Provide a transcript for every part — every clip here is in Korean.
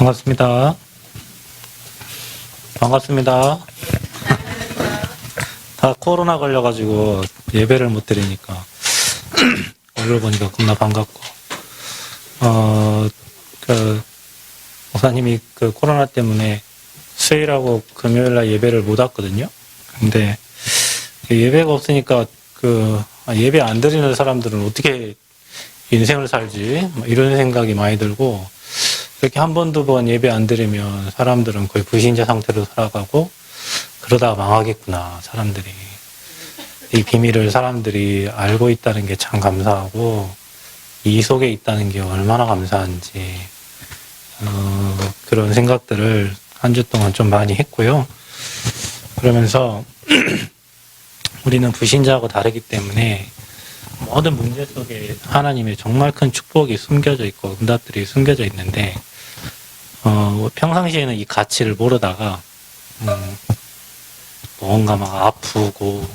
반갑습니다. 반갑습니다. 다 코로나 걸려가지고 예배를 못 드리니까 얼굴 보니까 겁나 반갑고, 목사님이 코로나 때문에 수요일하고 금요일날 예배를 못 왔거든요. 근데 예배가 없으니까 예배 안 드리는 사람들은 어떻게 인생을 살지? 이런 생각이 많이 들고, 이렇게 한 번, 두 번 예배 안 드리면 사람들은 거의 불신자 상태로 살아가고, 그러다가 망하겠구나, 사람들이. 이 비밀을 사람들이 알고 있다는 게 참 감사하고, 이 속에 있다는 게 얼마나 감사한지, 그런 생각들을 한 주 동안 좀 많이 했고요. 그러면서, 우리는 불신자하고 다르기 때문에, 모든 문제 속에 하나님의 정말 큰 축복이 숨겨져 있고, 응답들이 숨겨져 있는데, 평상시에는 이 가치를 모르다가, 뭔가 막 아프고,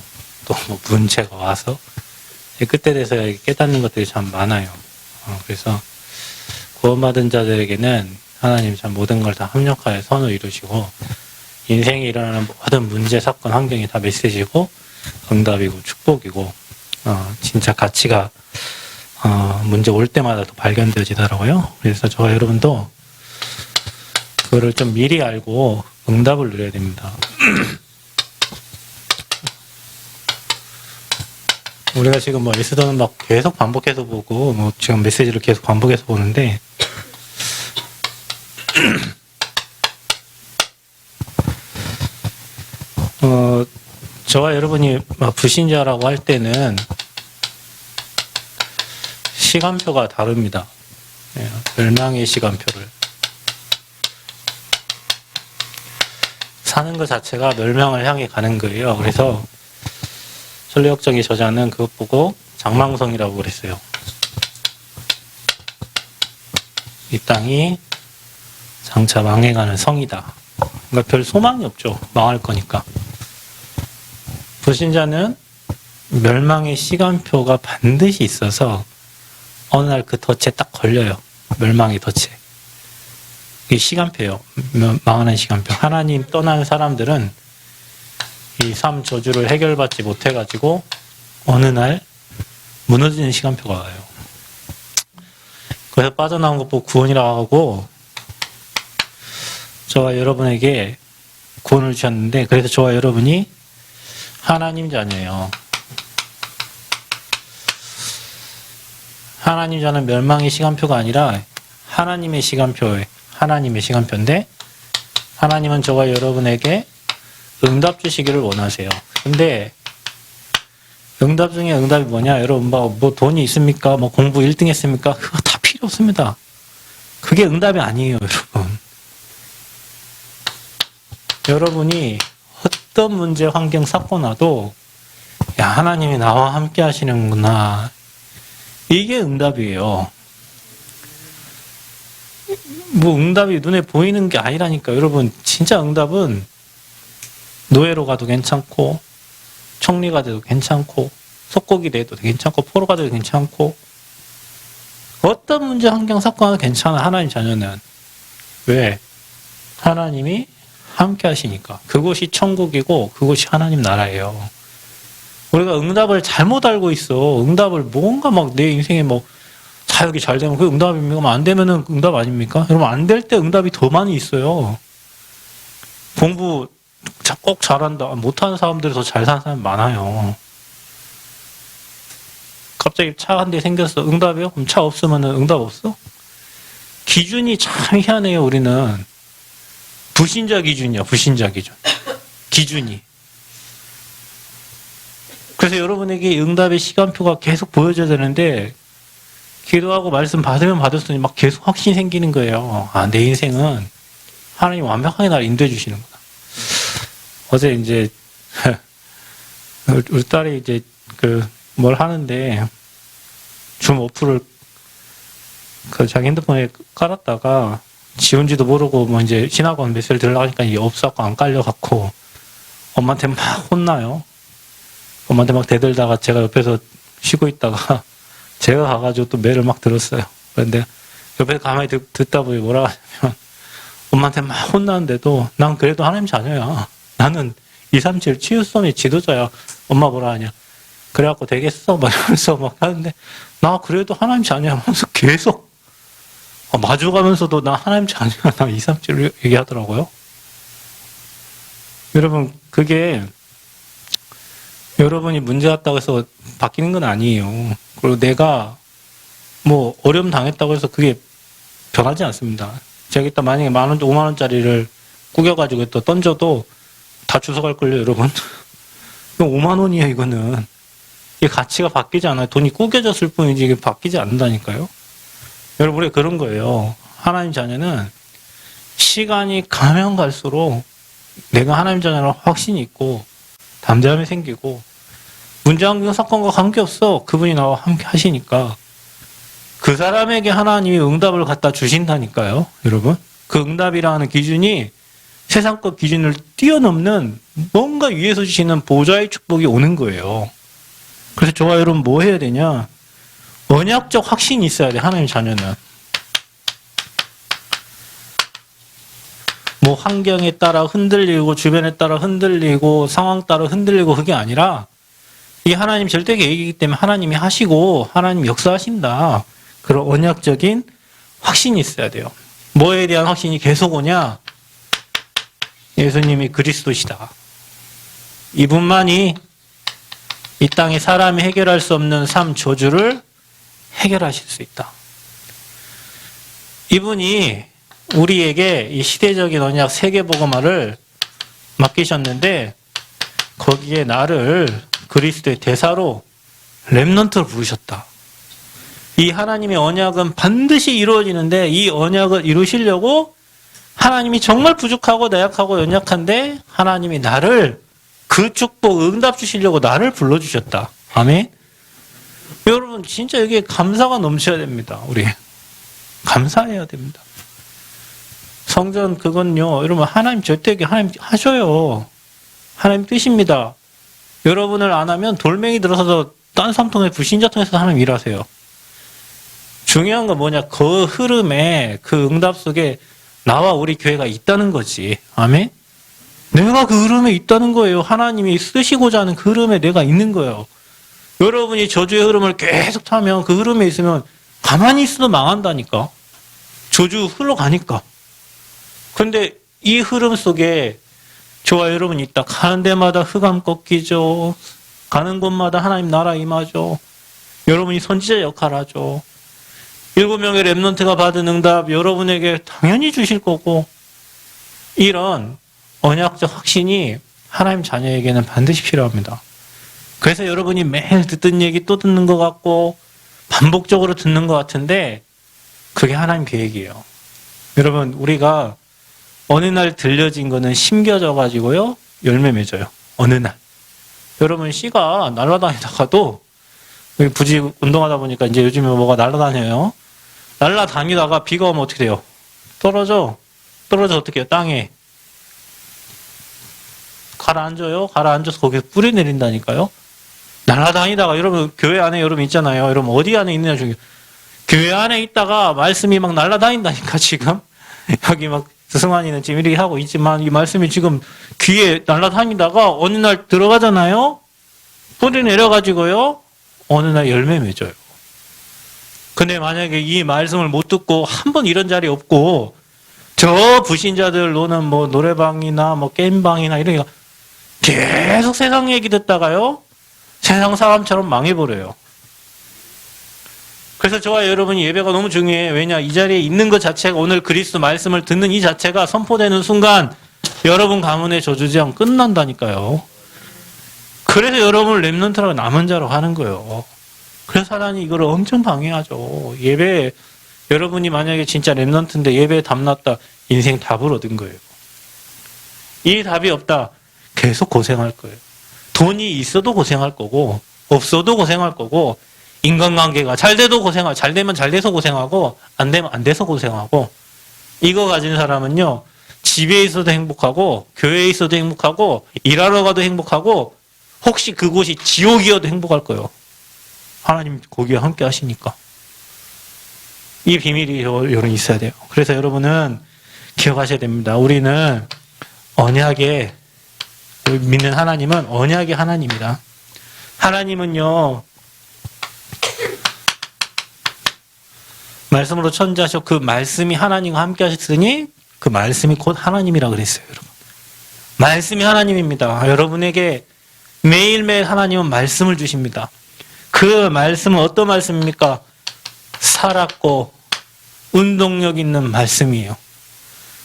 또 뭐 문제가 와서, 그때 돼서 깨닫는 것들이 참 많아요. 그래서 구원받은 자들에게는 하나님 참 모든 걸 다 합력하여 선을 이루시고, 인생에 일어나는 모든 문제, 사건, 환경이 다 메시지고, 응답이고, 축복이고, 진짜 가치가, 문제 올 때마다 또 발견되어지더라고요. 그래서 저와 여러분도 그거를 좀 미리 알고 응답을 누려야 됩니다. 우리가 지금 에스더는 막 계속 반복해서 보고, 지금 메시지를 계속 반복해서 보는데, 저와 여러분이 불신자라고 할 때는 시간표가 다릅니다. 멸망의 시간표를. 사는 것 자체가 멸망을 향해 가는 거예요. 그래서 설레역정의 저자는 그것 보고 장망성이라고 그랬어요. 이 땅이 장차 망해가는 성이다. 그러니까 별 소망이 없죠. 망할 거니까. 불신자는 멸망의 시간표가 반드시 있어서 어느 날 그 덫에 딱 걸려요. 멸망의 덫에. 이게 시간표예요. 망하는 시간표. 하나님 떠난 사람들은 이 삶 저주를 해결받지 못해가지고 어느 날 무너지는 시간표가 와요. 그래서 빠져나온 것 보고 구원이라고 하고, 저와 여러분에게 구원을 주셨는데, 그래서 저와 여러분이 하나님 자녀예요. 하나님 자는 멸망의 시간표가 아니라 하나님의 시간표예요. 하나님의 시간표인데, 하나님은 저와 여러분에게 응답 주시기를 원하세요. 근데 응답 중에 응답이 뭐냐? 여러분 뭐 돈이 있습니까? 뭐 공부 1등 했습니까? 그거 다 필요 없습니다. 그게 응답이 아니에요, 여러분. 여러분이 어떤 문제, 환경, 사건 와도 야, 하나님이 나와 함께 하시는구나. 이게 응답이에요. 뭐 응답이 눈에 보이는 게 아니라니까. 여러분, 진짜 응답은 노예로 가도 괜찮고, 총리가 돼도 괜찮고, 속국이 돼도 괜찮고, 포로가 돼도 괜찮고, 어떤 문제, 환경, 사건 와도 괜찮아. 하나님 자녀는. 왜? 하나님이 함께 하시니까. 그곳이 천국이고 그곳이 하나님 나라예요. 우리가 응답을 잘못 알고 있어. 응답을 뭔가 막 내 인생에 사역이 잘 되면 그게 응답입니까? 안 되면은 응답 아닙니까? 여러분, 안 될 때 응답이 더 많이 있어요. 공부 꼭 잘한다. 못하는 사람들이 더 잘 사는 사람이 많아요. 갑자기 차 한 대 생겼어. 응답이요? 그럼 차 없으면은 응답 없어? 기준이 참 희한해요, 우리는. 불신자 기준이야, 불신자 기준. 기준이. 그래서 여러분에게 응답의 시간표가 계속 보여줘야 되는데, 기도하고 말씀 받으면 받을수록 막 계속 확신이 생기는 거예요. 아, 내 인생은 하나님 완벽하게 나를 인도해 주시는구나. 어제 이제, 우리 딸이 이제 뭘 하는데, 줌 어플을 자기 핸드폰에 깔았다가, 지운지도 모르고 이제 신학원 메시지를 들으려니까 이게 없었고 안 깔려갖고 엄마한테 막 혼나요. 엄마한테 막 대들다가 제가 옆에서 쉬고 있다가 제가 가가지고 또 매를 막 들었어요. 그런데 옆에서 가만히 듣다 보니 뭐라 하냐면 엄마한테 막 혼나는데도 난 그래도 하나님 자녀야. 나는 237 치유성의 지도자야. 엄마 뭐라 하냐. 그래갖고 되겠어? 막 이러면서 막 하는데 나 그래도 하나님 자녀야 하면서 계속 마주가면서도 나 하나님 자녀야. 나 237 얘기하더라고요. 여러분 그게 여러분이 문제 같다고 해서 바뀌는 건 아니에요. 그리고 내가 뭐 어려움 당했다고 해서 그게 변하지 않습니다. 제가 이따 만약에 10,000원, 50,000원짜리를 구겨가지고 또 던져도 다 주워갈걸요, 여러분. 이거 50,000원이에요, 이거는. 이게 가치가 바뀌지 않아요. 돈이 구겨졌을 뿐이지 이게 바뀌지 않는다니까요. 여러분, 우리가 그런 거예요. 하나님 자녀는 시간이 가면 갈수록 내가 하나님 자녀라는 확신이 있고 담대함이 생기고 문제환경 사건과 관계없어. 그분이 나와 함께 하시니까 그 사람에게 하나님이 응답을 갖다 주신다니까요. 여러분. 그 응답이라는 기준이 세상 것 기준을 뛰어넘는 뭔가 위에서 주시는 보좌의 축복이 오는 거예요. 그래서 저와 여러분 뭐 해야 되냐? 언약적 확신이 있어야 돼. 하나님 자녀는. 뭐 환경에 따라 흔들리고 주변에 따라 흔들리고 상황 따라 흔들리고 그게 아니라 이 하나님 절대 계획이기 때문에 하나님이 하시고 하나님 역사하신다. 그런 언약적인 확신이 있어야 돼요. 뭐에 대한 확신이 계속 오냐? 예수님이 그리스도시다. 이분만이 이 땅에 사람이 해결할 수 없는 삶 저주를 해결하실 수 있다. 이분이 우리에게 이 시대적인 언약 세계복음화를 맡기셨는데 거기에 나를 그리스도의 대사로 렘넌트로 부르셨다. 이 하나님의 언약은 반드시 이루어지는데 이 언약을 이루시려고 하나님이 정말 부족하고 나약하고 연약한데 하나님이 나를 그 축복 응답 주시려고 나를 불러주셨다. 아멘. 여러분 진짜 여기에 감사가 넘쳐야 됩니다. 우리 감사해야 됩니다. 성전 그건요. 여러분 하나님 절대 하나님 하셔요. 하나님 뜻입니다. 여러분을 안 하면 돌멩이 들어서서 딴 삼통에 불신자 통해서 하나님 일하세요. 중요한 건 뭐냐? 그 흐름에 그 응답 속에 나와 우리 교회가 있다는 거지. 아멘? 내가 그 흐름에 있다는 거예요. 하나님이 쓰시고자 하는 그 흐름에 내가 있는 거예요. 여러분이 저주의 흐름을 계속 타면 그 흐름에 있으면 가만히 있어도 망한다니까. 저주 흘러가니까. 근데 이 흐름 속에 저와 여러분이 있다. 가는 데마다 흑암 꺾이죠. 가는 곳마다 하나님 나라 임하죠. 여러분이 선지자 역할 하죠. 7명의 렘넌트가 받은 응답 여러분에게 당연히 주실 거고 이런 언약적 확신이 하나님 자녀에게는 반드시 필요합니다. 그래서 여러분이 매일 듣던 얘기 또 듣는 것 같고 반복적으로 듣는 것 같은데 그게 하나님 계획이에요. 여러분 우리가 어느 날 들려진 거는 심겨져 가지고요 열매 맺어요. 어느 날. 여러분 씨가 날아다니다가도 부지 운동하다 보니까 이제 요즘에 뭐가 날아다녀요. 날아다니다가 비가 오면 어떻게 돼요? 떨어져 어떻게 해요? 땅에 가라앉아요. 가라앉아서 거기에 뿌리 내린다니까요. 날아다니다가 여러분 교회 안에 여러분 있잖아요. 여러분 어디 안에 있느냐 중요해요. 교회 안에 있다가 말씀이 막 날아다닌다니까 지금. 여기 막 스승환이는 지금 이렇게 하고 있지만 이 말씀이 지금 귀에 날아다니다가 어느 날 들어가잖아요. 뿌리 내려가지고요. 어느 날 열매 맺어요. 근데 만약에 이 말씀을 못 듣고 한 번 이런 자리 없고 저 불신자들 노는 뭐 노래방이나 뭐 게임방이나 이런 게 계속 세상 얘기 듣다가요. 세상 사람처럼 망해버려요. 그래서 저와 여러분이 예배가 너무 중요해요. 왜냐? 이 자리에 있는 것 자체가 오늘 그리스도 말씀을 듣는 이 자체가 선포되는 순간 여러분 가문의 저주제한 끝난다니까요. 그래서 여러분을 렘넌트라고 남은 자로 하는 거예요. 그래서 사단이 이걸 엄청 방해하죠. 예배 여러분이 만약에 진짜 렘넌트인데 예배에 답났다. 인생 답을 얻은 거예요. 이 답이 없다. 계속 고생할 거예요. 돈이 있어도 고생할 거고 없어도 고생할 거고 인간관계가 잘 돼도 고생하고 잘 되면 잘 돼서 고생하고 안 되면 안 돼서 고생하고 이거 가진 사람은요. 집에 있어도 행복하고 교회에 있어도 행복하고 일하러 가도 행복하고 혹시 그곳이 지옥이어도 행복할 거예요. 하나님 거기에 함께 하시니까. 이 비밀이 여러분 있어야 돼요. 그래서 여러분은 기억하셔야 됩니다. 우리는 언약의, 우리 믿는 하나님은 언약의 하나님이다. 하나님은요, 말씀으로 천지하셨고 그 말씀이 하나님과 함께 하셨으니 그 말씀이 곧 하나님이라 그랬어요, 여러분. 말씀이 하나님입니다. 여러분에게 매일매일 하나님은 말씀을 주십니다. 그 말씀은 어떤 말씀입니까? 살았고 운동력 있는 말씀이에요.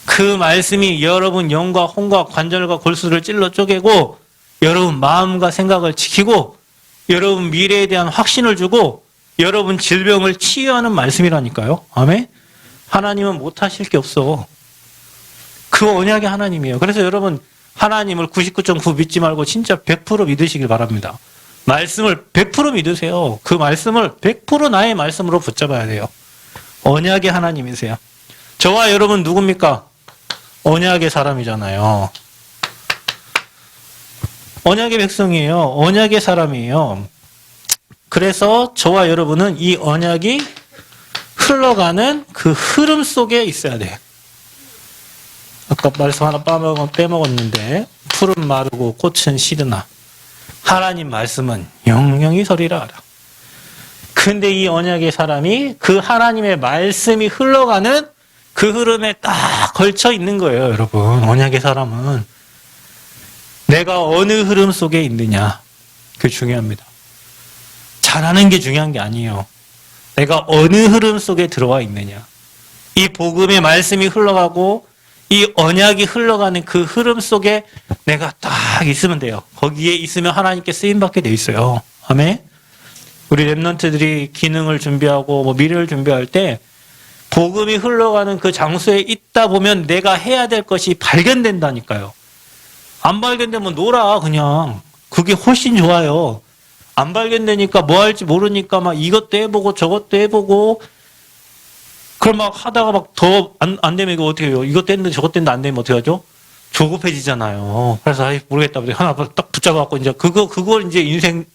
그 말씀이 여러분 영과 혼과 관절과 골수를 찔러 쪼개고 여러분 마음과 생각을 지키고 여러분 미래에 대한 확신을 주고 여러분 질병을 치유하는 말씀이라니까요. 아멘? 하나님은 못하실 게 없어. 그 언약의 하나님이에요. 그래서 여러분 하나님을 99.9 믿지 말고 진짜 100% 믿으시길 바랍니다. 말씀을 100% 믿으세요. 그 말씀을 100% 나의 말씀으로 붙잡아야 돼요. 언약의 하나님이세요. 저와 여러분 누굽니까? 언약의 사람이잖아요. 언약의 백성이에요. 언약의 사람이에요. 그래서 저와 여러분은 이 언약이 흘러가는 그 흐름 속에 있어야 돼요. 아까 말씀 하나 빼먹었는데 풀은 마르고 꽃은 시드나 하나님 말씀은 영영이 서리라. 근데 이 언약의 사람이 그 하나님의 말씀이 흘러가는 그 흐름에 딱 걸쳐 있는 거예요, 여러분. 언약의 사람은 내가 어느 흐름 속에 있느냐, 그게 중요합니다. 잘하는 게 중요한 게 아니에요. 내가 어느 흐름 속에 들어와 있느냐. 이 복음의 말씀이 흘러가고 이 언약이 흘러가는 그 흐름 속에 내가 딱 있으면 돼요. 거기에 있으면 하나님께 쓰임받게 돼 있어요. 아멘. 우리 랩런트들이 기능을 준비하고 뭐 미래를 준비할 때 복음이 흘러가는 그 장소에 있다 보면 내가 해야 될 것이 발견된다니까요. 안 발견되면 놀아 그냥. 그게 훨씬 좋아요. 안 발견되니까 뭐 할지 모르니까 막 이것도 해보고 저것도 해보고 그럼 막 하다가 막 더 안 되면 이거 어떻게 해요? 이것도 했는데 저것도 했는데 안 되면 어떻게 하죠? 조급해지잖아요. 그래서 모르겠다. 하나 딱 붙잡아갖고 이제 그걸 이제 인생에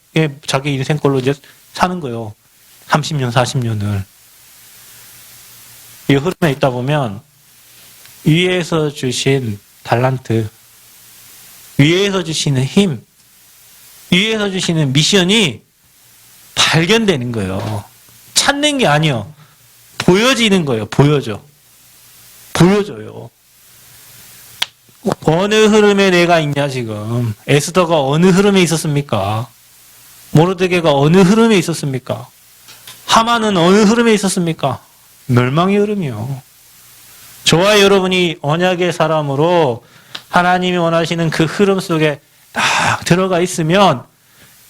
자기 인생 걸로 이제 사는 거예요. 30년, 40년을. 이 흐름에 있다 보면 위에서 주신 달란트, 위에서 주시는 힘, 위에서 주시는 미션이 발견되는 거예요. 찾는 게 아니요. 보여지는 거예요. 보여져요. 어느 흐름에 내가 있냐 지금. 에스더가 어느 흐름에 있었습니까? 모르드게가 어느 흐름에 있었습니까? 하만은 어느 흐름에 있었습니까? 멸망의 흐름이요. 저와 여러분이 언약의 사람으로 하나님이 원하시는 그 흐름 속에 딱 들어가 있으면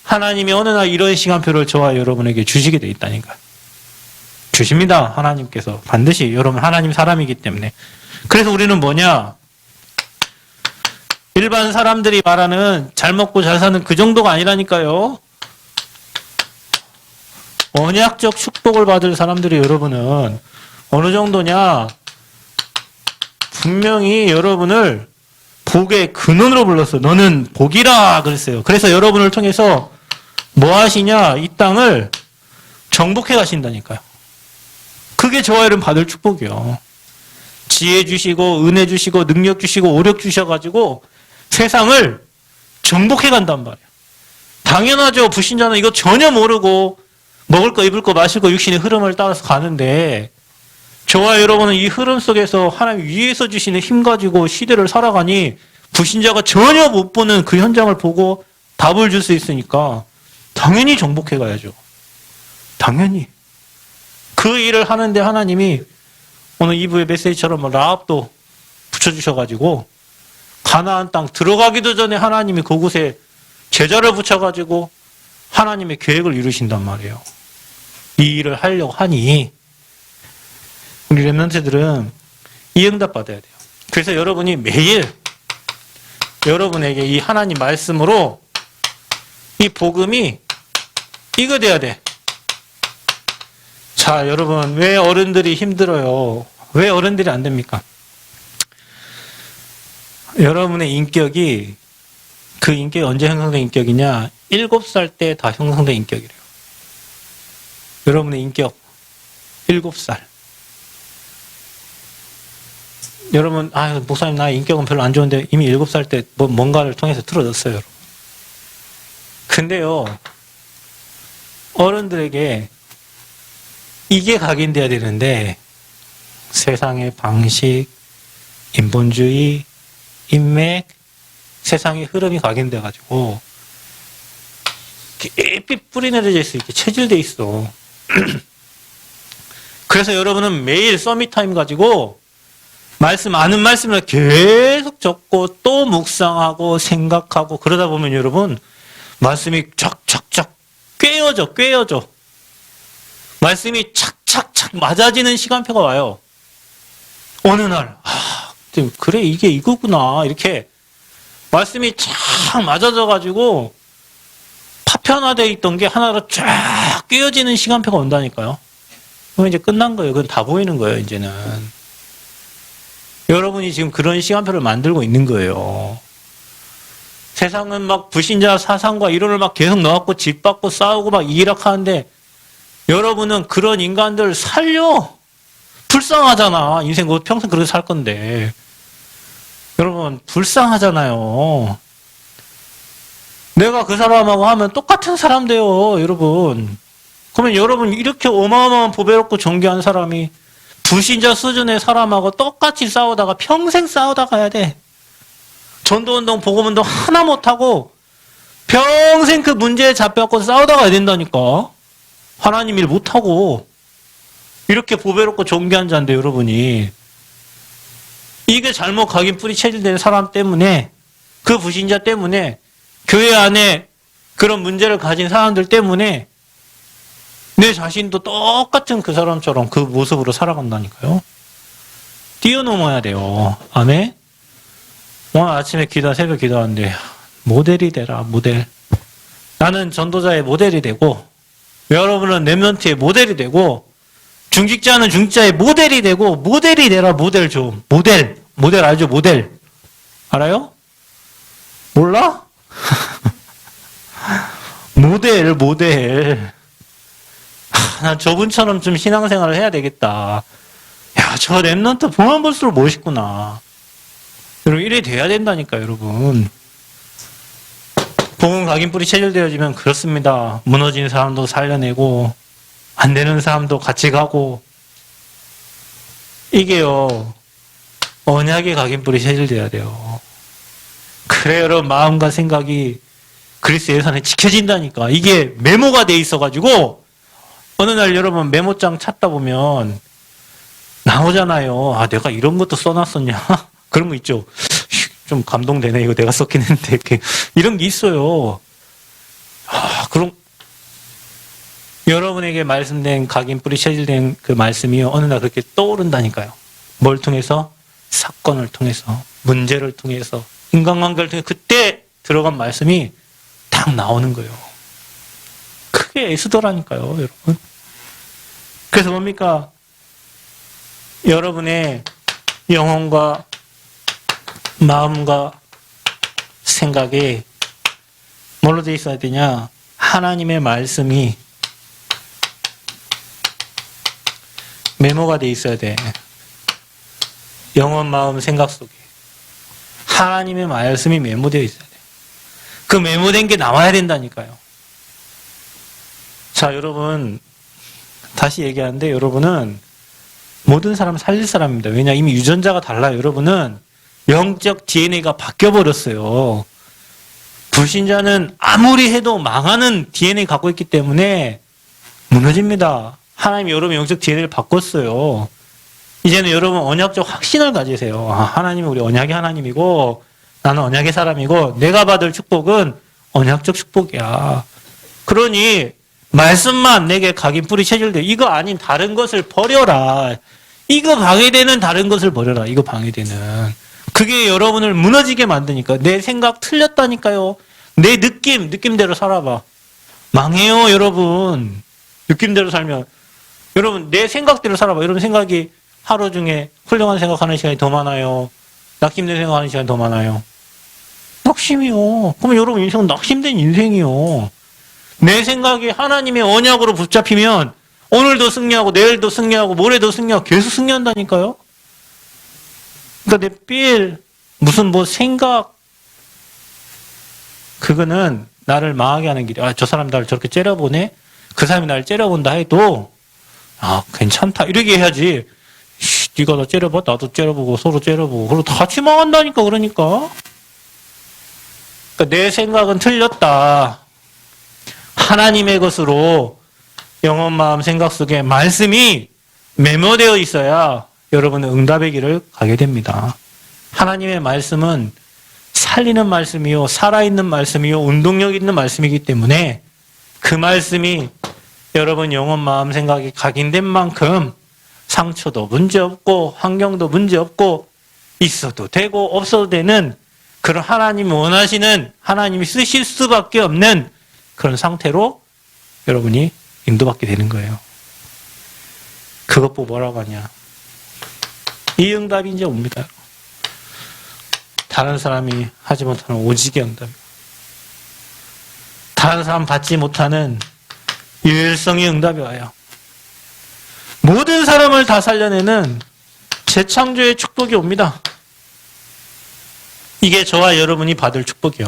하나님이 어느 날 이런 시간표를 저와 여러분에게 주시게 돼 있다니까요. 주십니다. 하나님께서. 반드시 여러분 하나님 사람이기 때문에. 그래서 우리는 뭐냐? 일반 사람들이 말하는 잘 먹고 잘 사는 그 정도가 아니라니까요. 언약적 축복을 받을 사람들이 여러분은 어느 정도냐? 분명히 여러분을 복의 근원으로 불렀어요. 너는 복이라 그랬어요. 그래서 여러분을 통해서 뭐 하시냐? 이 땅을 정복해 가신다니까요. 그게 저와 여러분 받을 축복이요. 지혜 주시고 은혜 주시고 능력 주시고 오력 주셔가지고 세상을 정복해 간단 말이에요. 당연하죠. 불신자는 이거 전혀 모르고 먹을 거 입을 거 마실 거 육신의 흐름을 따라서 가는데 저와 여러분은 이 흐름 속에서 하나님 위에서 주시는 힘 가지고 시대를 살아가니 불신자가 전혀 못 보는 그 현장을 보고 답을 줄 수 있으니까 당연히 정복해 가야죠. 당연히. 그 일을 하는데 하나님이 오늘 2부의 메시지처럼 라합도 붙여주셔가지고 가나안 땅 들어가기도 전에 하나님이 그곳에 제자를 붙여가지고 하나님의 계획을 이루신단 말이에요. 이 일을 하려고 하니 우리 랩런트들은 이 응답 받아야 돼요. 그래서 여러분이 매일 여러분에게 이 하나님 말씀으로 이 복음이 이거 돼야 돼. 자, 여러분 왜 어른들이 힘들어요? 왜 어른들이 안 됩니까? 여러분의 인격이 그 인격이 언제 형성된 인격이냐? 7살 때 다 형성된 인격이래요. 여러분의 인격 7살. 여러분, 목사님, 나의 인격은 별로 안 좋은데 이미 7살 때 뭔가를 통해서 틀어졌어요, 여러분. 근데요, 어른들에게 이게 각인돼야 되는데, 세상의 방식, 인본주의, 인맥, 세상의 흐름이 각인돼가지고, 깊이 뿌리 내려져 있어. 이렇게 체질돼 있어. 그래서 여러분은 매일 서밋타임 가지고, 아는 말씀을 계속 적고, 또 묵상하고, 생각하고, 그러다 보면 여러분, 말씀이 쫙쫙쫙 꿰어져. 말씀이 착착착 맞아지는 시간표가 와요. 어느 날, 그래, 이게 이거구나. 이렇게 말씀이 착 맞아져가지고 파편화되어 있던 게 하나로 쫙 꿰어지는 시간표가 온다니까요. 그럼 이제 끝난 거예요. 그건 다 보이는 거예요, 이제는. 여러분이 지금 그런 시간표를 만들고 있는 거예요. 세상은 막 불신자 사상과 이론을 막 계속 넣어갖고 짓밟고 싸우고 막 이락하는데 여러분은 그런 인간들 살려. 불쌍하잖아. 인생 평생 그렇게 살 건데. 여러분, 불쌍하잖아요. 내가 그 사람하고 하면 똑같은 사람 돼요, 여러분. 그러면 여러분, 이렇게 어마어마한 보배롭고 존귀한 사람이 불신자 수준의 사람하고 똑같이 싸우다가 평생 싸우다 가야 돼. 전도운동, 복음운동 하나 못하고 평생 그 문제에 잡혀갖고 싸우다 가야 된다니까. 하나님 일 못하고. 이렇게 보배롭고 존귀한 자인데, 여러분이. 이게 잘못 각인 뿌리 체질된 사람 때문에, 그 불신자 때문에, 교회 안에 그런 문제를 가진 사람들 때문에, 내 자신도 똑같은 그 사람처럼 그 모습으로 살아간다니까요. 뛰어넘어야 돼요. 아멘? 오늘 아침에 새벽 기도하는데, 모델이 되라, 모델. 나는 전도자의 모델이 되고, 여러분은 랩런트의 모델이 되고, 중직자는 중직자의 모델이 되고, 모델이 되라, 모델 좀. 모델 알죠? 모델. 알아요? 몰라? 모델. 난 저분처럼 좀 신앙생활을 해야 되겠다. 야, 저 랩런트 보면 볼수록 멋있구나. 여러분, 이래 돼야 된다니까, 여러분. 복음 각인 뿌리 체질되어지면 그렇습니다. 무너진 사람도 살려내고, 안 되는 사람도 같이 가고, 이게요, 언약의 각인 뿌리 체질돼야 돼요. 그래, 여러분, 마음과 생각이 그리스도 예산에 지켜진다니까. 이게 메모가 돼 있어가지고, 어느 날 여러분 메모장 찾다 보면 나오잖아요. 내가 이런 것도 써놨었냐? 그런 거 있죠. 좀 감동되네. 이거 내가 썼긴 했는데. 이렇게. 이런 게 있어요. 그럼, 여러분에게 말씀된 각인 뿌리 체질된 그 말씀이 어느 날 그렇게 떠오른다니까요. 뭘 통해서? 사건을 통해서, 문제를 통해서, 인간관계를 통해서 그때 들어간 말씀이 딱 나오는 거예요. 크게 애쓰더라니까요, 여러분. 그래서 뭡니까? 여러분의 영혼과 마음과 생각이 뭘로 돼 있어야 되냐? 하나님의 말씀이 메모가 돼 있어야 돼. 영혼, 마음, 생각 속에 하나님의 말씀이 메모되어 있어야 돼. 그 메모된 게 나와야 된다니까요. 자, 여러분, 다시 얘기하는데 여러분은 모든 사람을 살릴 사람입니다. 왜냐? 이미 유전자가 달라요. 여러분은 영적 DNA가 바뀌어버렸어요. 불신자는 아무리 해도 망하는 DNA 갖고 있기 때문에 무너집니다. 하나님이 여러분 영적 DNA를 바꿨어요. 이제는 여러분 언약적 확신을 가지세요. 하나님이 우리 언약의 하나님이고 나는 언약의 사람이고 내가 받을 축복은 언약적 축복이야. 그러니 말씀만 내게 각인 뿌리 체질돼. 이거 아닌 다른 것을 버려라. 이거 방해되는 다른 것을 버려라. 이거 방해되는. 그게 여러분을 무너지게 만드니까. 내 생각 틀렸다니까요. 내 느낌대로 살아봐. 망해요, 여러분. 느낌대로 살면. 여러분, 내 생각대로 살아봐. 여러분 생각이 하루 중에 훌륭한 생각하는 시간이 더 많아요? 낙심된 생각하는 시간이 더 많아요? 낙심이요. 그럼 여러분 인생은 낙심된 인생이요. 내 생각이 하나님의 언약으로 붙잡히면 오늘도 승리하고 내일도 승리하고 모레도 승리하고 계속 승리한다니까요. 그러니까 내 필, 무슨 뭐 생각, 그거는 나를 망하게 하는 길이야. 아, 저 사람이 나를 저렇게 째려보네? 그 사람이 나를 째려본다 해도, 아, 괜찮다. 이렇게 해야지. 네가 나 째려봐, 나도 째려보고, 서로 째려보고. 그리고 다 같이 망한다니까, 그러니까. 그러니까 내 생각은 틀렸다. 하나님의 것으로 영혼, 마음, 생각 속에 말씀이 메모되어 있어야 여러분은 응답의 길을 가게 됩니다. 하나님의 말씀은 살리는 말씀이요, 살아있는 말씀이요, 운동력 있는 말씀이기 때문에 그 말씀이 여러분 영혼, 마음, 생각이 각인된 만큼 상처도 문제없고 환경도 문제없고 있어도 되고 없어도 되는 그런 하나님이 원하시는, 하나님이 쓰실 수밖에 없는 그런 상태로 여러분이 인도받게 되는 거예요. 그것 보고 뭐라고 하냐. 이 응답이 이제 옵니다. 다른 사람이 하지 못하는 오직의 응답. 다른 사람 받지 못하는 유일성의 응답이 와요. 모든 사람을 다 살려내는 재창조의 축복이 옵니다. 이게 저와 여러분이 받을 축복이요.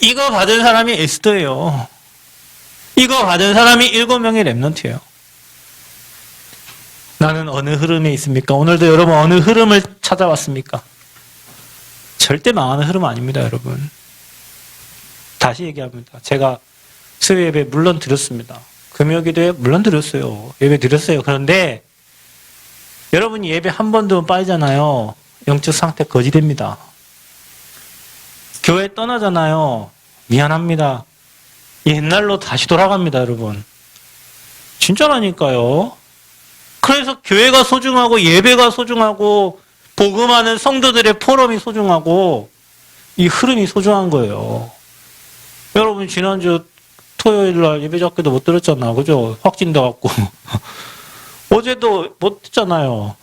이거 받은 사람이 에스더예요. 이거 받은 사람이 7명의 렘넌트예요. 나는 어느 흐름에 있습니까? 오늘도 여러분 어느 흐름을 찾아왔습니까? 절대 망하는 흐름 아닙니다, 여러분. 다시 얘기합니다. 제가 수요 예배 물론 드렸습니다. 금요기도에 물론 드렸어요. 예배 드렸어요. 그런데 여러분이 예배 한 번 더 빠지잖아요. 영적 상태 거지됩니다. 교회 떠나잖아요. 미안합니다. 옛날로 다시 돌아갑니다, 여러분. 진짜라니까요. 그래서 교회가 소중하고 예배가 소중하고 복음하는 성도들의 포럼이 소중하고 이 흐름이 소중한 거예요. 여러분 지난주 토요일날 예배자께도 못 들었잖아. 그죠? 확진돼 갖고. 어제도 못 했잖아요.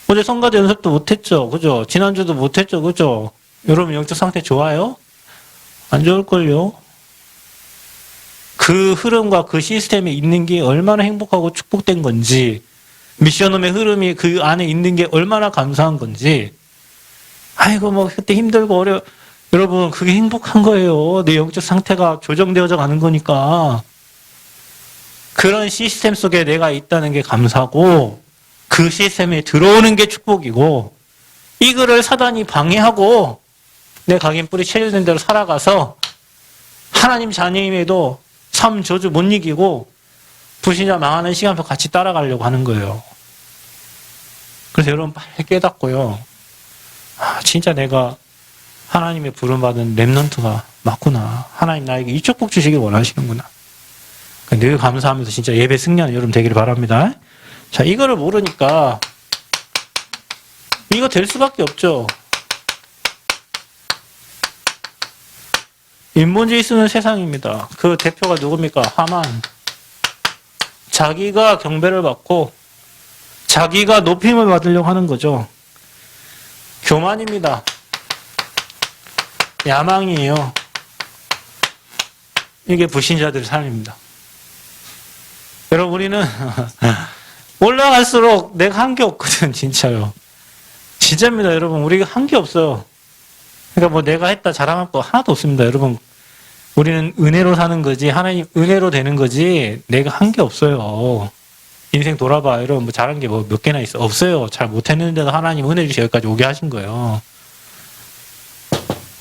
어제 성가대 연습도 못 했죠. 그죠? 지난주도 못 했죠. 그죠? 여러분 영적 상태 좋아요? 안 좋을걸요? 그 흐름과 그 시스템에 있는 게 얼마나 행복하고 축복된 건지, 미션홈의 흐름이 그 안에 있는 게 얼마나 감사한 건지, 아이고, 뭐, 그때 힘들고 여러분, 그게 행복한 거예요. 내 영적 상태가 조정되어져 가는 거니까. 그런 시스템 속에 내가 있다는 게 감사고, 그 시스템에 들어오는 게 축복이고, 이거를 사단이 방해하고, 내 각인 뿌리 체질된 대로 살아가서, 하나님 자녀임에도 삶 저주 못 이기고 불신자 망하는 시간표 같이 따라가려고 하는 거예요. 그래서 여러분 빨리 깨닫고요. 아, 진짜 내가 하나님의 부름받은 렘넌트가 맞구나. 하나님 나에게 이 축복 주시길 원하시는구나. 늘 감사하면서 진짜 예배 승리하는 여러분 되기를 바랍니다. 자, 이거를 모르니까 이거 될 수밖에 없죠. 인본주의 쓰는 세상입니다. 그 대표가 누굽니까? 하만. 자기가 경배를 받고 자기가 높임을 받으려고 하는 거죠. 교만입니다. 야망이에요. 이게 불신자들의 삶입니다. 여러분 우리는 올라갈수록 내가 한 게 없거든. 진짜요. 진짜입니다. 여러분 우리가 한 게 없어요. 그러니까 뭐 내가 했다 자랑할 거 하나도 없습니다. 여러분 우리는 은혜로 사는 거지, 하나님 은혜로 되는 거지 내가 한 게 없어요. 인생 돌아봐. 여러분 뭐 잘한 게 뭐 몇 개나 있어? 없어요. 잘 못했는데도 하나님 은혜 주시 여기까지 오게 하신 거예요.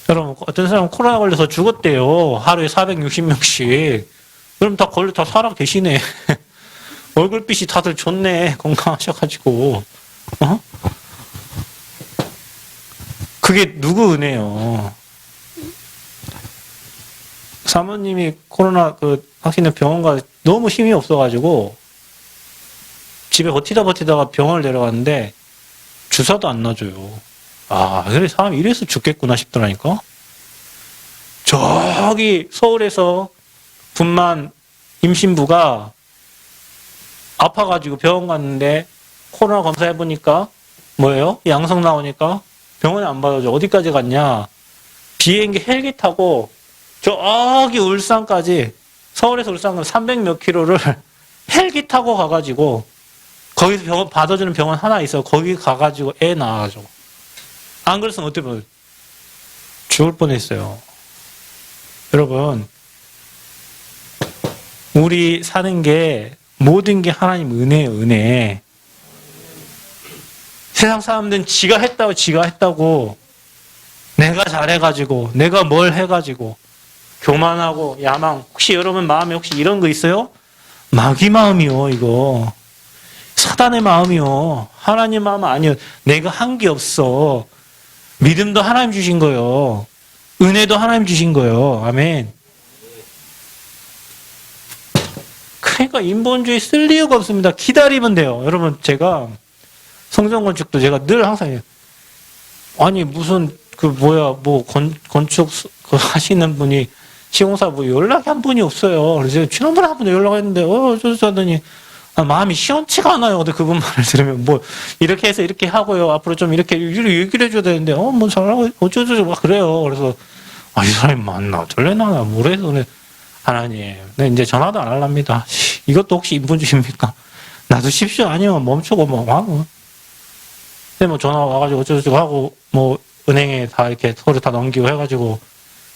여러분 어떤 사람은 코로나 걸려서 죽었대요. 하루에 460명씩. 그럼 다 살아 계시네. 얼굴빛이 다들 좋네. 건강하셔가지고. 어? 그게 누구 은혜요? 사모님이 코로나 확진된 병원 가 너무 힘이 없어가지고 집에 버티다가 병원을 데려갔는데 주사도 안 놔줘요. 아, 그래 사람이 이래서 죽겠구나 싶더라니까. 저기 서울에서 분만 임신부가 아파가지고 병원 갔는데 코로나 검사해보니까 뭐예요? 양성 나오니까 병원에 안 받아줘. 어디까지 갔냐? 비행기 헬기 타고 저기 울산까지, 서울에서 울산까지 300몇 킬로를 헬기 타고 가가지고 거기서 병원, 받아주는 병원 하나 있어. 거기 가가지고 애 낳아가지고. 안 그랬으면 어떻게 보면 죽을 뻔했어요. 여러분, 우리 사는 게 모든 게 하나님 은혜예요, 은혜. 세상 사람들은 지가 했다고 내가 잘해가지고 내가 뭘 해가지고 교만하고 야망. 혹시 여러분 마음에 혹시 이런 거 있어요? 마귀 마음이요, 이거. 사단의 마음이요. 하나님 마음 아니요. 내가 한 게 없어. 믿음도 하나님 주신 거요. 은혜도 하나님 주신 거요. 아멘. 그러니까 인본주의 쓸 이유가 없습니다. 기다리면 돼요. 여러분, 제가 성전 건축도 제가 늘 항상 해요. 아니 무슨 건축 하시는 분이 시공사 연락이 한 분이 없어요. 그래서 지난번에 한 번 연락했는데 어쩌서 하더니 마음이 시원치가 않아요. 근데 그분 말을 들으면 이렇게 해서 이렇게 하고요. 앞으로 좀 이렇게 얘기를 해줘야 되는데 잘하고 어쩌고 막 그래요. 그래서 이 사람이 맞나 어쩔래나 뭐래서 하나님, 네, 이제 전화도 안 할랍니다. 이것도 혹시 인본주의입니까? 놔두십시오. 아니면 멈추고 하고. 근데 전화 와가지고 어쩌고 하고 은행에 다 이렇게 서류 다 넘기고 해가지고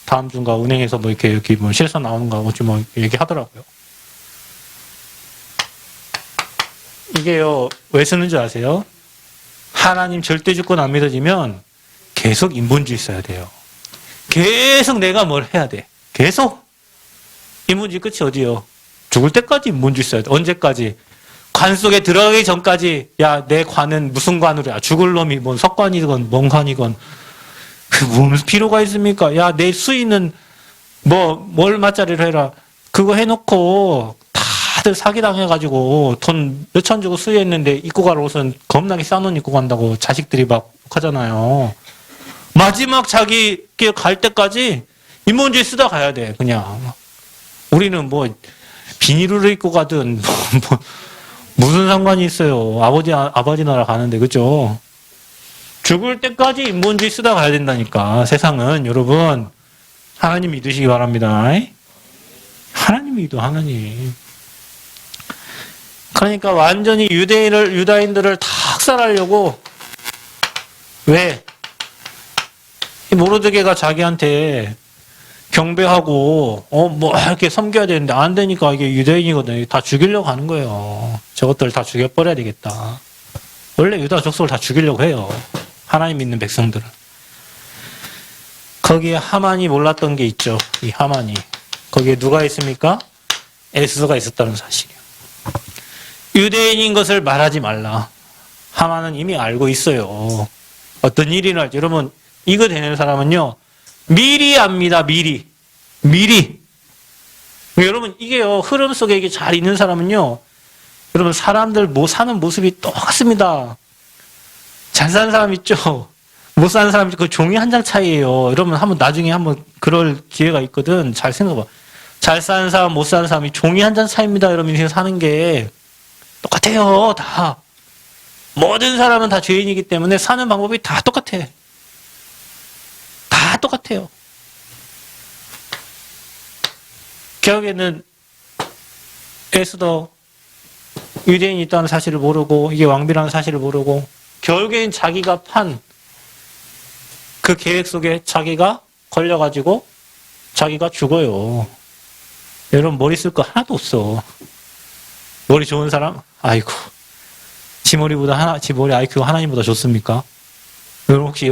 다음 주인가 은행에서 이렇게 여기 실수 나오는가 얘기하더라고요. 이게요, 왜 쓰는 줄 아세요? 하나님 절대 주권 안 믿어지면 계속 인본주의 써야 돼요. 계속 내가 뭘 해야 돼. 계속. 인본주의 끝이 어디요? 죽을 때까지 인본주의 써야 돼. 언제까지? 관 속에 들어가기 전까지, 내 관은 무슨 관으로, 죽을 놈이 석관이건 뭔 관이건, 무슨 필요가 있습니까? 내 수위는 뭘 맞자리를 해라. 그거 해놓고, 다들 사기당해가지고, 돈 몇천 주고 수위했는데, 입고 갈 옷은 겁나게 싼 옷 입고 간다고 자식들이 막 하잖아요. 마지막 자기 길 갈 때까지 인본주의 쓰다 가야 돼, 그냥. 우리는 비닐을 입고 가든, 무슨 상관이 있어요. 아버지 나라 가는데, 그죠? 죽을 때까지 인본주의 쓰다 가야 된다니까. 세상은, 여러분, 하나님 믿으시기 바랍니다. 하나님 믿어, 하나님. 그러니까 완전히 유다인들을 다 학살하려고, 왜? 모르드게가 자기한테 경배하고 이렇게 섬겨야 되는데 안 되니까 이게 유대인이거든요. 다 죽이려고 하는 거예요. 저것들 다 죽여버려야 되겠다. 원래 유다 족속을 다 죽이려고 해요. 하나님 믿는 백성들은. 거기에 하만이 몰랐던 게 있죠. 이 하만이. 거기에 누가 있습니까? 에스더가 있었다는 사실이에요. 유대인인 것을 말하지 말라. 하만은 이미 알고 있어요. 어떤 일이 날지. 여러분, 이거 되는 사람은요, 미리 압니다, 미리. 여러분, 이게요, 흐름 속에 이게 잘 있는 사람은요, 여러분, 사람들 사는 모습이 똑같습니다. 잘 사는 사람 있죠? 못 사는 사람 있죠? 그 종이 한 장 차이예요. 여러분, 나중에 그럴 기회가 있거든. 잘 생각해봐. 잘 사는 사람, 못 사는 사람이 종이 한 장 차이입니다. 여러분, 인생 사는 게. 똑같아요, 다. 모든 사람은 다 죄인이기 때문에 사는 방법이 다 똑같아. 다 똑같아요. 결국에는 에스더 유대인이 있다는 사실을 모르고 이게 왕비라는 사실을 모르고 결국엔 자기가 판 그 계획 속에 자기가 걸려가지고 자기가 죽어요. 여러분 머리 쓸 거 하나도 없어. 머리 좋은 사람? 아이고 지 머리 IQ가 하나님보다 좋습니까? 여러분 혹시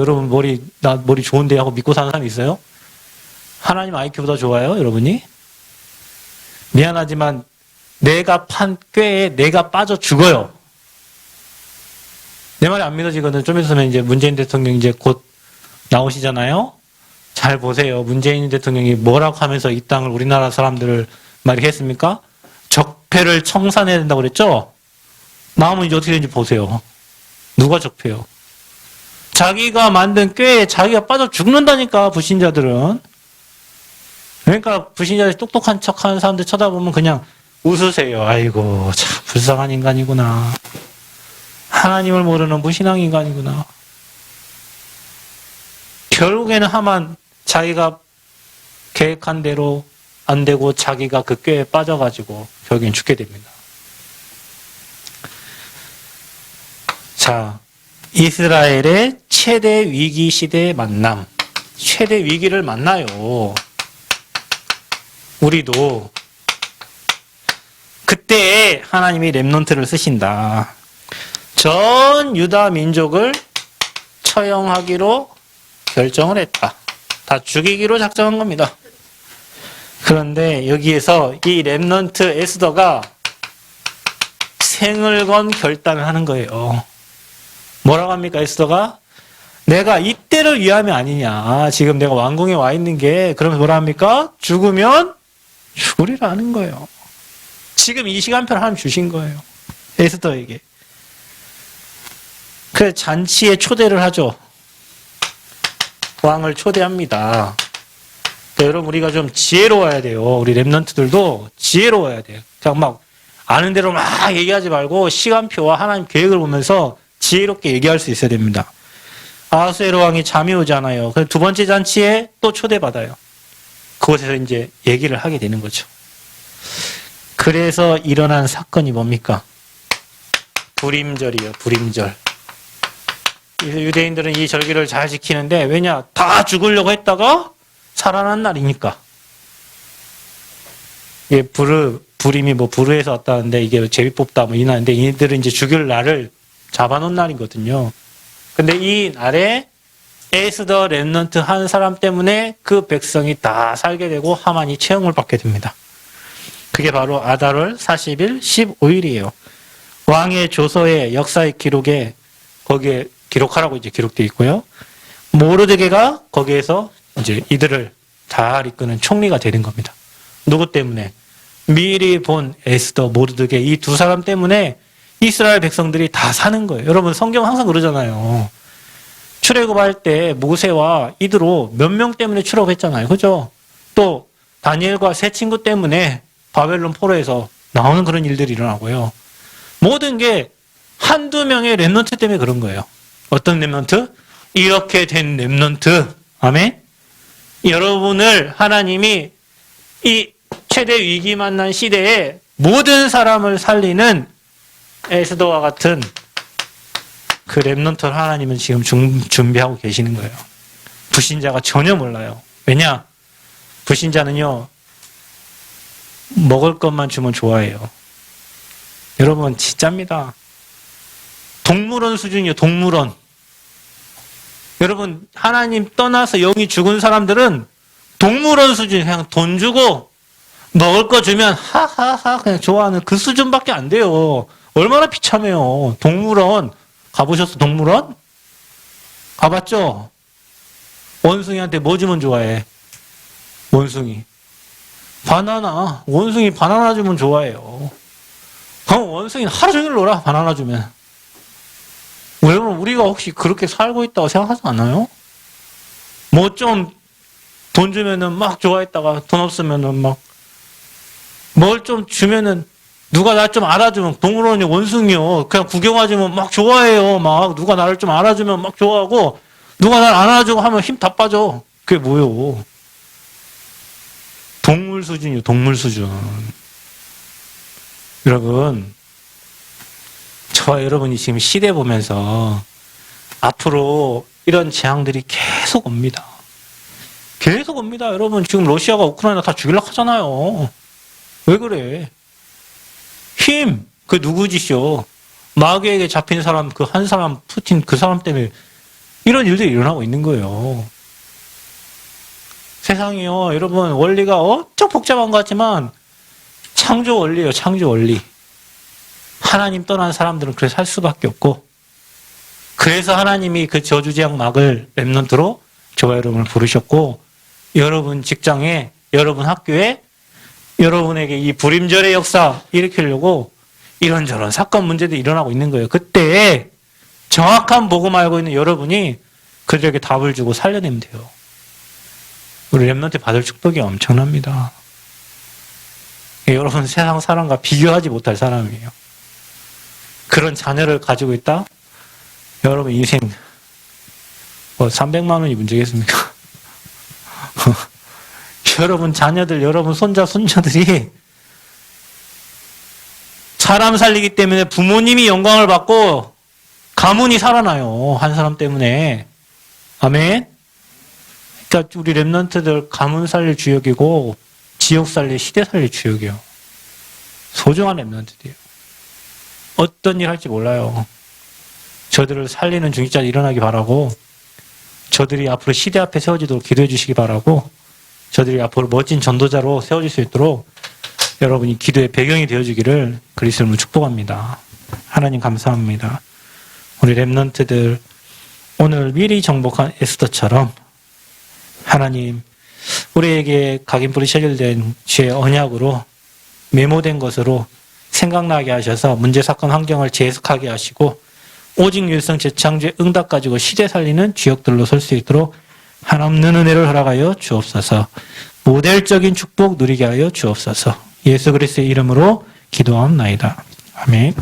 나 머리 좋은데 하고 믿고 사는 사람 있어요? 하나님 IQ보다 좋아요, 여러분이? 미안하지만 내가 판 꾀에 내가 빠져 죽어요. 내 말이 안 믿어지거든. 좀 있으면 이제 문재인 대통령 이제 곧 나오시잖아요. 잘 보세요. 문재인 대통령이 뭐라고 하면서 이 땅을 우리나라 사람들을 말이 했습니까? 적폐를 청산해야 된다고 그랬죠? 나오면 이제 어떻게 되는지 보세요. 누가 적폐요? 자기가 만든 꾀에 자기가 빠져 죽는다니까, 불신자들은. 그러니까 불신자들이 똑똑한 척하는 사람들 쳐다보면 그냥 웃으세요. 아이고 참 불쌍한 인간이구나. 하나님을 모르는 무신앙 인간이구나. 결국에는 하만 자기가 계획한 대로 안 되고 자기가 그 꾀에 빠져가지고 결국엔 죽게 됩니다. 자, 이스라엘의 최대 위기 시대의 만남. 최대 위기를 만나요. 우리도 그때 하나님이 렘넌트를 쓰신다. 전 유다 민족을 처형하기로 결정을 했다. 다 죽이기로 작정한 겁니다. 그런데 여기에서 이 렘넌트 에스더가 생을 건 결단을 하는 거예요. 뭐라고 합니까, 에스더가? 내가 이때를 위함이 아니냐. 지금 내가 왕궁에 와 있는 게, 그러면 뭐라 합니까? 죽으면 죽으리라는 거예요. 지금 이 시간표를 하나님 주신 거예요. 에스더에게. 그래서 잔치에 초대를 하죠. 왕을 초대합니다. 그러니까 여러분, 우리가 좀 지혜로워야 돼요. 우리 렘넌트들도 지혜로워야 돼요. 그냥 막 아는 대로 막 얘기하지 말고 시간표와 하나님 계획을 보면서 지혜롭게 얘기할 수 있어야 됩니다. 아하수에로 왕이 잠이 오잖아요. 그래서 두 번째 잔치에 또 초대받아요. 그곳에서 이제 얘기를 하게 되는 거죠. 그래서 일어난 사건이 뭡니까? 불임절이에요. 불임절. 유대인들은 이 절기를 잘 지키는데 왜냐? 다 죽으려고 했다가 살아난 날이니까. 이게 불임이 뭐 부르에서 왔다는데 이게 제비뽑다 뭐 이 날인데 이들은 이제 죽일 날을 잡아놓은 날이거든요. 근데 이 날에 에스더 렘넌트 한 사람 때문에 그 백성이 다 살게 되고 하만이 채용을 받게 됩니다. 그게 바로 아달월 40일 15일이에요. 왕의 조서의 역사의 기록에 거기에 기록하라고 이제 기록되어 있고요. 모르드게가 거기에서 이제 이들을 잘 이끄는 총리가 되는 겁니다. 누구 때문에? 미리 본 에스더, 모르드게 이 두 사람 때문에 이스라엘 백성들이 다 사는 거예요. 여러분 성경 항상 그러잖아요. 출애굽할 때 모세와 이드로 몇 명 때문에 출애굽했잖아요. 그죠? 또 다니엘과 세 친구 때문에 바벨론 포로에서 나오는 그런 일들이 일어나고요. 모든 게 한두 명의 렘넌트 때문에 그런 거예요. 어떤 렘넌트? 이렇게 된 렘넌트. 아멘? 여러분을 하나님이 이 최대 위기 만난 시대에 모든 사람을 살리는 에스더와 같은 그 렘넌트를 하나님은 지금 준비하고 계시는 거예요. 불신자가 전혀 몰라요. 왜냐? 불신자는요, 먹을 것만 주면 좋아해요. 여러분, 진짜입니다. 동물원 수준이에요, 동물원. 여러분, 하나님 떠나서 영이 죽은 사람들은 동물원 수준, 그냥 돈 주고 먹을 거 주면 하하하 그냥 좋아하는 그 수준밖에 안 돼요. 얼마나 비참해요. 동물원 가보셨어? 동물원? 가봤죠? 원숭이한테 뭐 주면 좋아해? 원숭이 바나나. 원숭이 바나나 주면 좋아해요. 그럼 원숭이는 하루 종일 놀아. 바나나 주면. 여러분, 우리가 혹시 그렇게 살고 있다고 생각하지 않아요? 뭐 좀 돈 주면은 막 좋아했다가 돈 없으면은 막 뭘 좀 주면은 누가 나 좀 알아주면, 동물원이 원숭이요. 그냥 구경하지면 막 좋아해요. 막 누가 나를 좀 알아주면 막 좋아하고, 누가 날 안 알아주고 하면 힘 다 빠져. 그게 뭐요? 동물 수준이요, 동물 수준. 여러분, 저와 여러분이 지금 시대 보면서 앞으로 이런 재앙들이 계속 옵니다. 계속 옵니다. 여러분, 지금 러시아가 우크라이나 다 죽이려고 하잖아요. 왜 그래? 힘, 그 누구 짓이요? 마귀에게 잡힌 사람, 그 한 사람, 푸틴 그 사람 때문에 이런 일들이 일어나고 있는 거예요. 세상이요, 여러분, 원리가 엄청 복잡한 것 같지만 창조 원리예요, 창조 원리. 하나님 떠난 사람들은 그래서 살 수밖에 없고, 그래서 하나님이 그 저주재앙 막을 렘넌트로 저와 여러분을 부르셨고, 여러분 직장에, 여러분 학교에, 여러분에게 이 불임절의 역사 일으키려고 이런저런 사건 문제들이 일어나고 있는 거예요. 그때 정확한 복음 알고 있는 여러분이 그들에게 답을 주고 살려내면 돼요. 우리 렘넌트 받을 축복이 엄청납니다. 여러분 세상 사람과 비교하지 못할 사람이에요. 그런 자녀를 가지고 있다? 여러분 인생 300만 원이 문제겠습니까? 여러분 자녀들, 여러분 손자, 손녀들이 사람 살리기 때문에 부모님이 영광을 받고 가문이 살아나요. 한 사람 때문에. 아멘. 그러니까 우리 렘넌트들 가문 살릴 주역이고 지역 살릴, 시대 살릴 주역이에요. 소중한 렘넌트들이에요. 어떤 일 할지 몰라요. 저들을 살리는 중직자들이 일어나기 바라고, 저들이 앞으로 시대 앞에 세워지도록 기도해 주시기 바라고, 저들이 앞으로 멋진 전도자로 세워질 수 있도록 여러분이 기도의 배경이 되어주기를 그리스도로 축복합니다. 하나님 감사합니다. 우리 렘넌트들 오늘 미리 정복한 에스더처럼 하나님 우리에게 각인불이 체결된 주의 언약으로 메모된 것으로 생각나게 하셔서 문제 사건 환경을 재해석하게 하시고 오직 율성 재창조의 응답 가지고 시대 살리는 주역들로 설 수 있도록 한없는 은혜를 허락하여 주옵소서. 모델적인 축복 누리게 하여 주옵소서. 예수 그리스도의 이름으로 기도하옵나이다. 아멘.